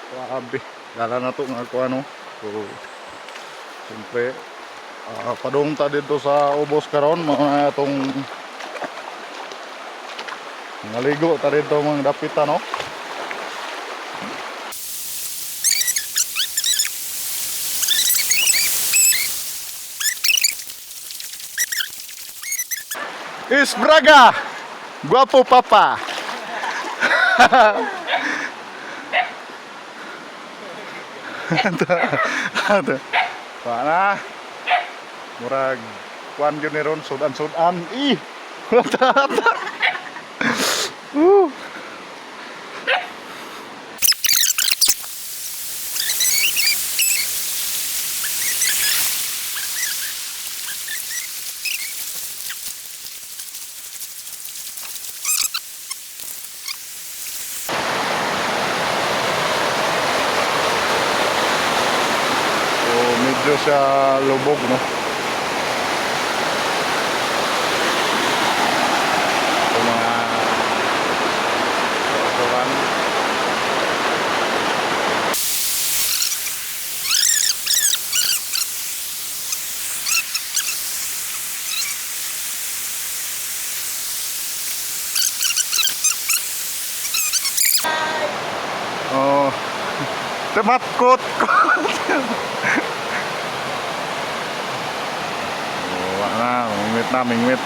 Grabe. Dala na to nga ko ano. So, siyempre, padung ta dito sa ubos karon mga itong naligo ta dito mga dapita no. Is Braga! Guwapo papa! Pana murag kuan gyud ni ron sudan-sudan. Medyo siya lubog no. Ito mga restaurant. Oh, temat-kot. Mingwit na, mingwit.